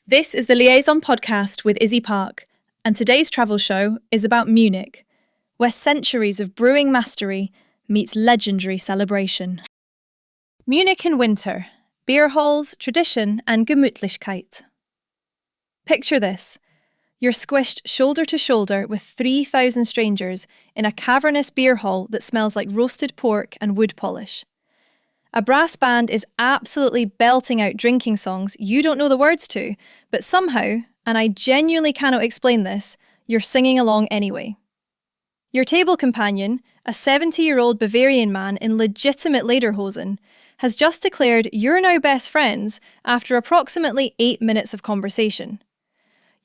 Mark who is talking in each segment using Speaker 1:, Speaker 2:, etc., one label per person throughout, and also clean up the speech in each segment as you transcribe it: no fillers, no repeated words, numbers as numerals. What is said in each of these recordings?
Speaker 1: This is the Liaison podcast with Izzy Park, and today's travel show is about Munich, where centuries of brewing mastery meets legendary celebration. Munich in winter, beer halls, tradition and gemütlichkeit. Picture this. You're squished shoulder to shoulder with 3,000 strangers in a cavernous beer hall that smells like roasted pork and wood polish. A brass band is absolutely belting out drinking songs you don't know the words to, but somehow, and I genuinely cannot explain this, you're singing along anyway. Your table companion, a 70-year-old Bavarian man in legitimate lederhosen, has just declared you're now best friends after approximately 8 minutes of conversation.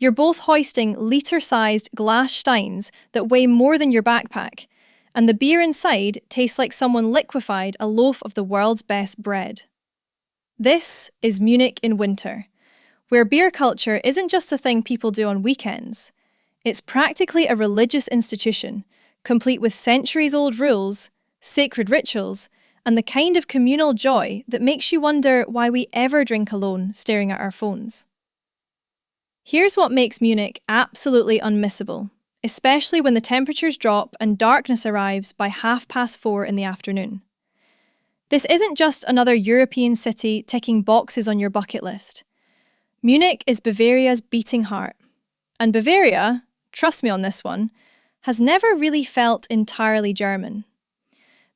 Speaker 1: You're both hoisting litre-sized glass steins that weigh more than your backpack, and the beer inside tastes like someone liquefied a loaf of the world's best bread. This is Munich in winter, where beer culture isn't just a thing people do on weekends. It's practically a religious institution, complete with centuries-old rules, sacred rituals, and the kind of communal joy that makes you wonder why we ever drink alone staring at our phones. Here's what makes Munich absolutely unmissable, especially when the temperatures drop and darkness arrives by 4:30 in the afternoon. This isn't just another European city ticking boxes on your bucket list. Munich is Bavaria's beating heart. And Bavaria, trust me on this one, has never really felt entirely German.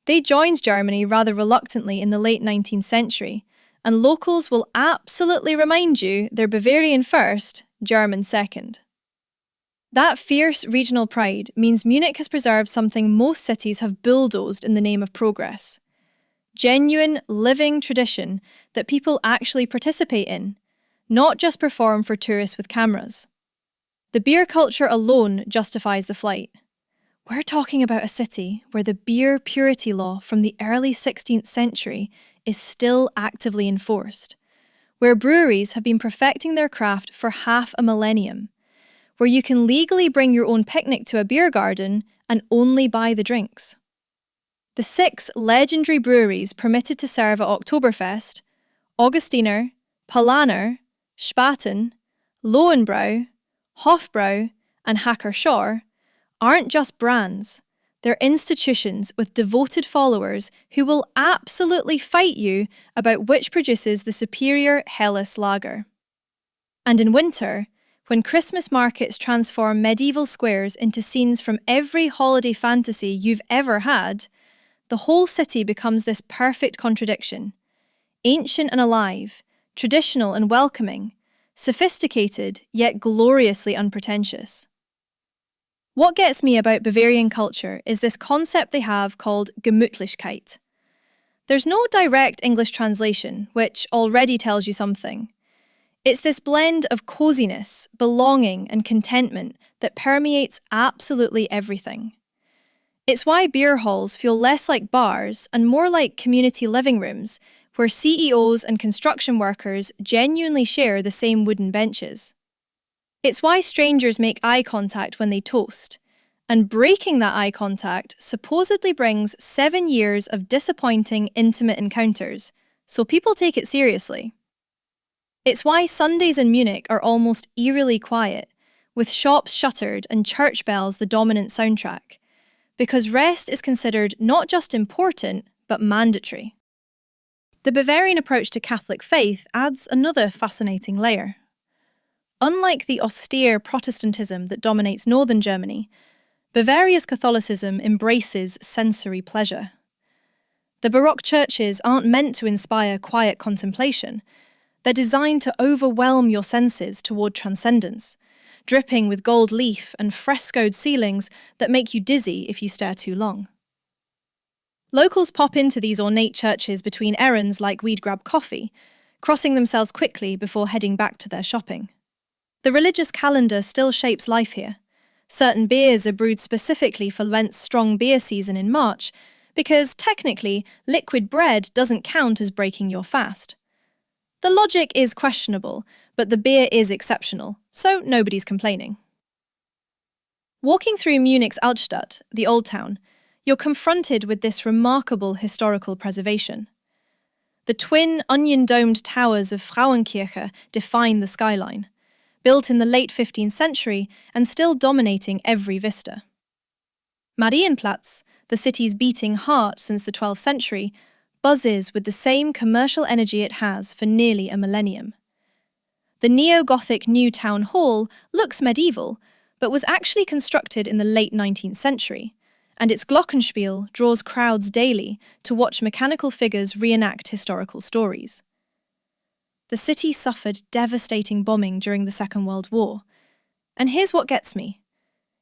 Speaker 1: They joined Germany rather reluctantly in the late 19th century, and locals will absolutely remind you they're Bavarian first, German second. That fierce regional pride means Munich has preserved something most cities have bulldozed in the name of progress. Genuine, living tradition that people actually participate in, not just perform for tourists with cameras. The beer culture alone justifies the flight. We're talking about a city where the beer purity law from the early 16th century is still actively enforced, where breweries have been perfecting their craft for half a millennium, where you can legally bring your own picnic to a beer garden and only buy the drinks. The 6 legendary breweries permitted to serve at Oktoberfest, Augustiner, Paulaner, Spaten, Löwenbräu, Hofbräu and Hacker-Pschorr, aren't just brands, they're institutions with devoted followers who will absolutely fight you about which produces the superior Helles lager. And in winter, when Christmas markets transform medieval squares into scenes from every holiday fantasy you've ever had, the whole city becomes this perfect contradiction. Ancient and alive, traditional and welcoming, sophisticated yet gloriously unpretentious. What gets me about Bavarian culture is this concept they have called gemütlichkeit. There's no direct English translation, which already tells you something. It's this blend of coziness, belonging and contentment that permeates absolutely everything. It's why beer halls feel less like bars and more like community living rooms where CEOs and construction workers genuinely share the same wooden benches. It's why strangers make eye contact when they toast, and breaking that eye contact supposedly brings 7 years of disappointing intimate encounters, so people take it seriously. It's why Sundays in Munich are almost eerily quiet, with shops shuttered and church bells the dominant soundtrack, because rest is considered not just important, but mandatory. The Bavarian approach to Catholic faith adds another fascinating layer. Unlike the austere Protestantism that dominates northern Germany, Bavaria's Catholicism embraces sensory pleasure. The Baroque churches aren't meant to inspire quiet contemplation. They're designed to overwhelm your senses toward transcendence, dripping with gold leaf and frescoed ceilings that make you dizzy if you stare too long. Locals pop into these ornate churches between errands like we'd grab coffee, crossing themselves quickly before heading back to their shopping. The religious calendar still shapes life here. Certain beers are brewed specifically for Lent's strong beer season in March, because technically, liquid bread doesn't count as breaking your fast. The logic is questionable, but the beer is exceptional, so nobody's complaining. Walking through Munich's Altstadt, the Old Town, you're confronted with this remarkable historical preservation. The twin onion-domed towers of Frauenkirche define the skyline, built in the late 15th century and still dominating every vista. Marienplatz, the city's beating heart since the 12th century, buzzes with the same commercial energy it has for nearly a millennium. The neo-Gothic new town hall looks medieval, but was actually constructed in the late 19th century, and its glockenspiel draws crowds daily to watch mechanical figures reenact historical stories. The city suffered devastating bombing during the Second World War, and here's what gets me.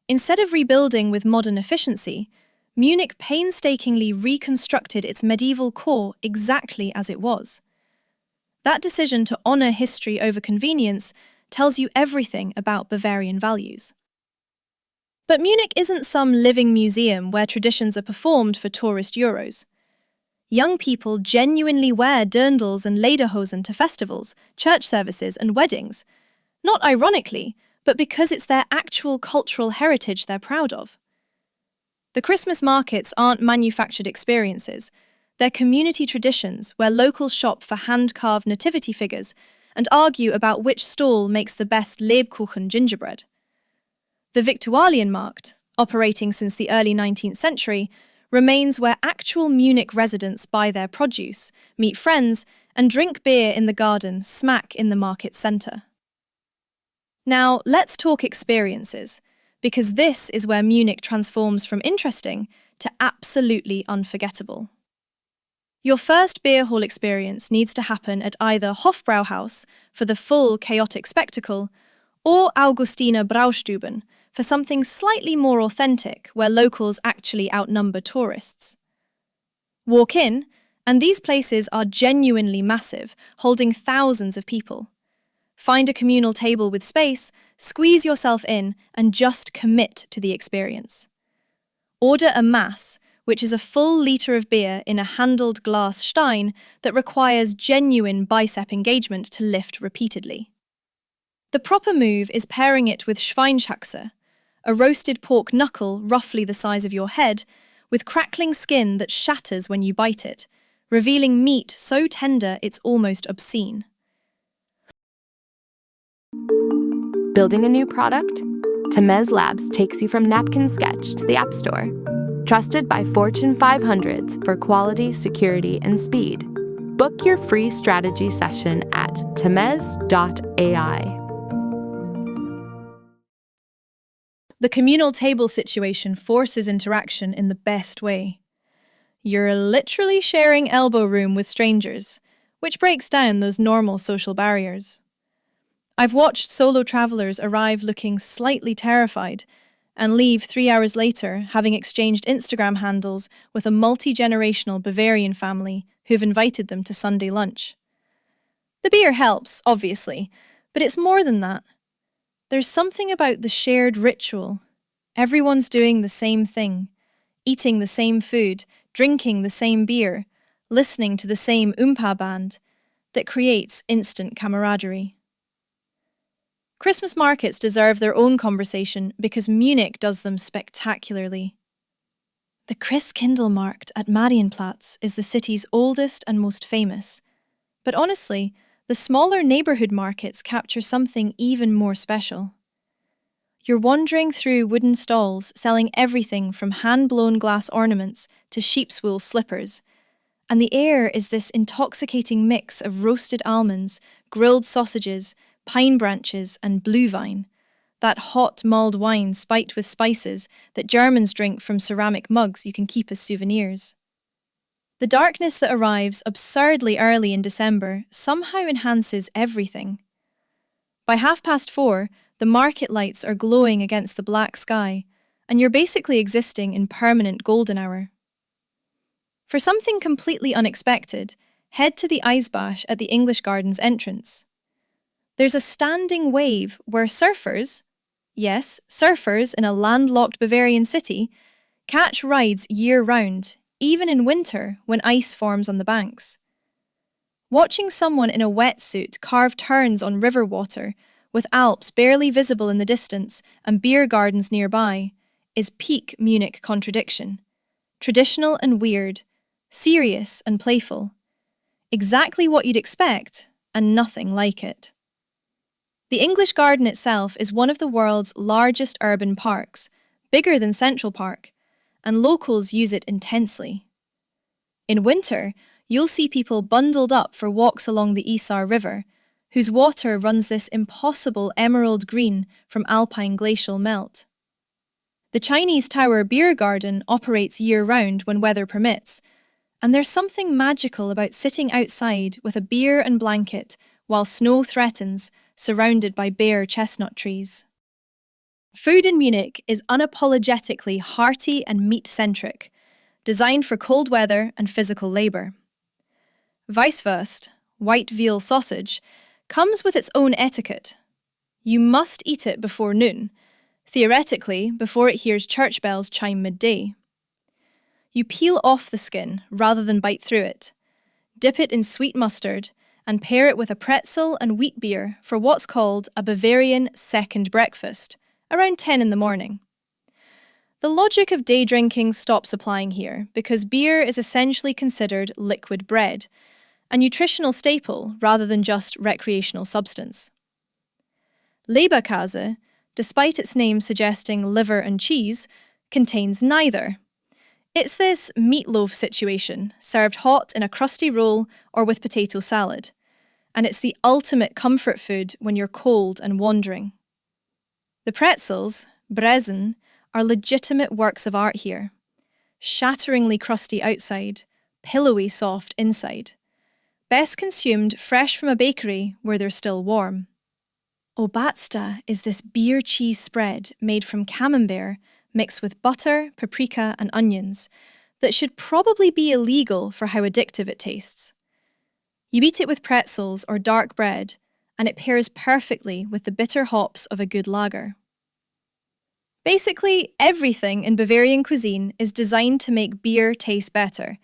Speaker 1: Instead of rebuilding with modern efficiency, Munich painstakingly reconstructed its medieval core exactly as it was. That decision to honour history over convenience tells you everything about Bavarian values. But Munich isn't some living museum where traditions are performed for tourist euros. Young people genuinely wear dirndls and lederhosen to festivals, church services and weddings. Not ironically, but because it's their actual cultural heritage they're proud of. The Christmas markets aren't manufactured experiences. They're community traditions where locals shop for hand-carved nativity figures and argue about which stall makes the best Lebkuchen gingerbread. The Viktualienmarkt, operating since the early 19th century, remains where actual Munich residents buy their produce, meet friends, and drink beer in the garden smack in the market centre. Now, let's talk experiences, because this is where Munich transforms from interesting to absolutely unforgettable. Your first beer hall experience needs to happen at either Hofbräuhaus for the full chaotic spectacle, or Augustiner Bräustuben for something slightly more authentic where locals actually outnumber tourists. Walk in, and these places are genuinely massive, holding thousands of people. Find a communal table with space, squeeze yourself in, and just commit to the experience. Order a Mass, which is a full litre of beer in a handled glass stein that requires genuine bicep engagement to lift repeatedly. The proper move is pairing it with Schweinshaxe, a roasted pork knuckle roughly the size of your head, with crackling skin that shatters when you bite it, revealing meat so tender it's almost obscene.
Speaker 2: Building a new product? Temez Labs takes you from napkin sketch to the App Store. Trusted by Fortune 500s for quality, security, and speed. Book your free strategy session at temez.ai.
Speaker 1: The communal table situation forces interaction in the best way. You're literally sharing elbow room with strangers, which breaks down those normal social barriers. I've watched solo travellers arrive looking slightly terrified and leave 3 hours later having exchanged Instagram handles with a multi-generational Bavarian family who've invited them to Sunday lunch. The beer helps, obviously, but it's more than that. There's something about the shared ritual. Everyone's doing the same thing, eating the same food, drinking the same beer, listening to the same Oompa band, that creates instant camaraderie. Christmas markets deserve their own conversation because Munich does them spectacularly. The Christkindlmarkt at Marienplatz is the city's oldest and most famous. But honestly, the smaller neighbourhood markets capture something even more special. You're wandering through wooden stalls selling everything from hand-blown glass ornaments to sheep's wool slippers, and the air is this intoxicating mix of roasted almonds, grilled sausages, pine branches and glühwein, that hot mulled wine spiked with spices that Germans drink from ceramic mugs you can keep as souvenirs. The darkness that arrives absurdly early in December somehow enhances everything. By 4:30, the market lights are glowing against the black sky, and you're basically existing in permanent golden hour. For something completely unexpected, head to the Eisbach at the English Gardens entrance. There's a standing wave where surfers, yes, surfers in a landlocked Bavarian city, catch rides year-round, even in winter when ice forms on the banks. Watching someone in a wetsuit carve turns on river water, with Alps barely visible in the distance and beer gardens nearby, is peak Munich contradiction. Traditional and weird, serious and playful. Exactly what you'd expect, and nothing like it. The English Garden itself is one of the world's largest urban parks, bigger than Central Park, and locals use it intensely. In winter, you'll see people bundled up for walks along the Isar River, whose water runs this impossible emerald green from alpine glacial melt. The Chinese Tower Beer Garden operates year-round when weather permits, and there's something magical about sitting outside with a beer and blanket while snow threatens, surrounded by bare chestnut trees. Food in Munich is unapologetically hearty and meat-centric, designed for cold weather and physical labour. Weisswurst, white veal sausage, comes with its own etiquette. You must eat it before noon, theoretically before it hears church bells chime midday. You peel off the skin rather than bite through it, dip it in sweet mustard, and pair it with a pretzel and wheat beer for what's called a Bavarian second breakfast, around 10 in the morning. The logic of day drinking stops applying here because beer is essentially considered liquid bread, a nutritional staple rather than just recreational substance. Leberkäse, despite its name suggesting liver and cheese, contains neither. It's this meatloaf situation, served hot in a crusty roll or with potato salad. And it's the ultimate comfort food when you're cold and wandering. The pretzels, Brezen, are legitimate works of art here. Shatteringly crusty outside, pillowy soft inside. Best consumed fresh from a bakery where they're still warm. Obatsta is this beer cheese spread made from camembert mixed with butter, paprika and onions that should probably be illegal for how addictive it tastes. You eat it with pretzels or dark bread, and it pairs perfectly with the bitter hops of a good lager. Basically, everything in Bavarian cuisine is designed to make beer taste better,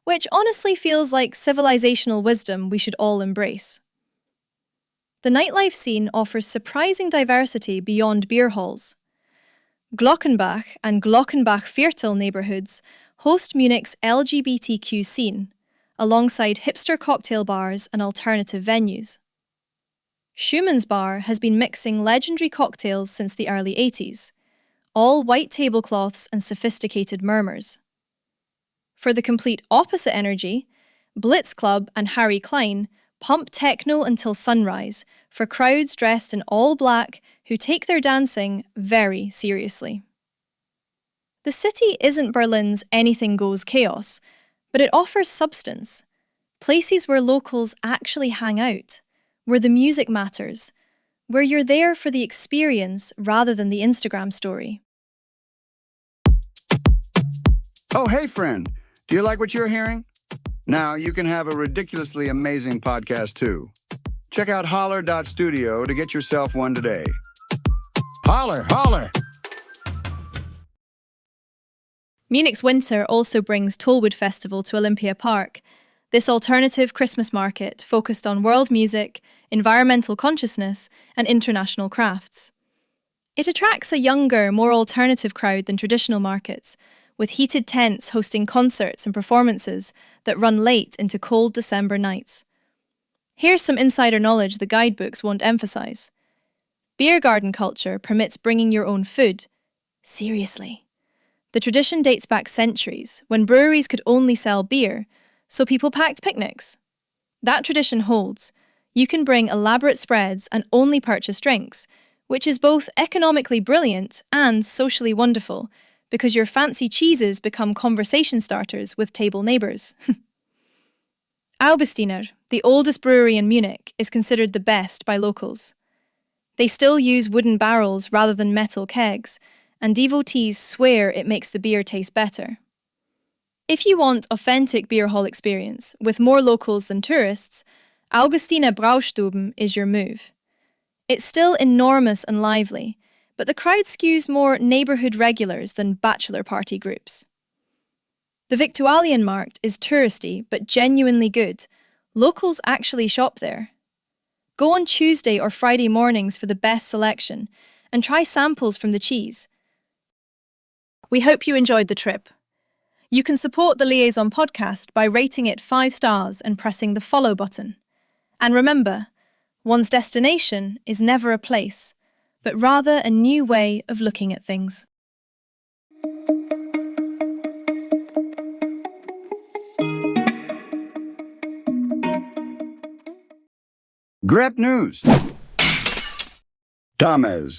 Speaker 1: which honestly feels like civilizational wisdom we should all embrace. The nightlife scene offers surprising diversity beyond beer halls. Glockenbach and Glockenbach-Viertel neighbourhoods host Munich's LGBTQ scene, alongside hipster cocktail bars and alternative venues. Schumann's Bar has been mixing legendary cocktails since the early 80s, all white tablecloths and sophisticated murmurs. For the complete opposite energy, Blitz Club and Harry Klein pump techno until sunrise for crowds dressed in all black who take their dancing very seriously. The city isn't Berlin's anything-goes chaos, but it offers substance, places where locals actually hang out, where the music matters, where you're there for the experience rather than the Instagram story.
Speaker 3: Oh, hey friend, do you like what you're hearing? Now you can have a ridiculously amazing podcast too. Check out holler.studio to get yourself one today. Holler, holler!
Speaker 1: Munich's winter also brings Tollwood Festival to Olympia Park, this alternative Christmas market focused on world music, environmental consciousness, and international crafts. It attracts a younger, more alternative crowd than traditional markets, with heated tents hosting concerts and performances that run late into cold December nights. Here's some insider knowledge the guidebooks won't emphasize. Beer garden culture permits bringing your own food. Seriously. The tradition dates back centuries, when breweries could only sell beer, so people packed picnics. That tradition holds. You can bring elaborate spreads and only purchase drinks, which is both economically brilliant and socially wonderful, because your fancy cheeses become conversation starters with table neighbours. Augustiner, the oldest brewery in Munich, is considered the best by locals. They still use wooden barrels rather than metal kegs, and devotees swear it makes the beer taste better. If you want authentic beer hall experience, with more locals than tourists, Augustiner Bräustuben is your move. It's still enormous and lively, but the crowd skews more neighbourhood regulars than bachelor party groups. The Viktualienmarkt is touristy but genuinely good. Locals actually shop there. Go on Tuesday or Friday mornings for the best selection and try samples from the cheese. We hope you enjoyed the trip. You can support the Liaison podcast by rating it 5 stars and pressing the follow button. And remember, One's destination is never a place, but rather a new way of looking at things.
Speaker 3: Grep News. Thomas.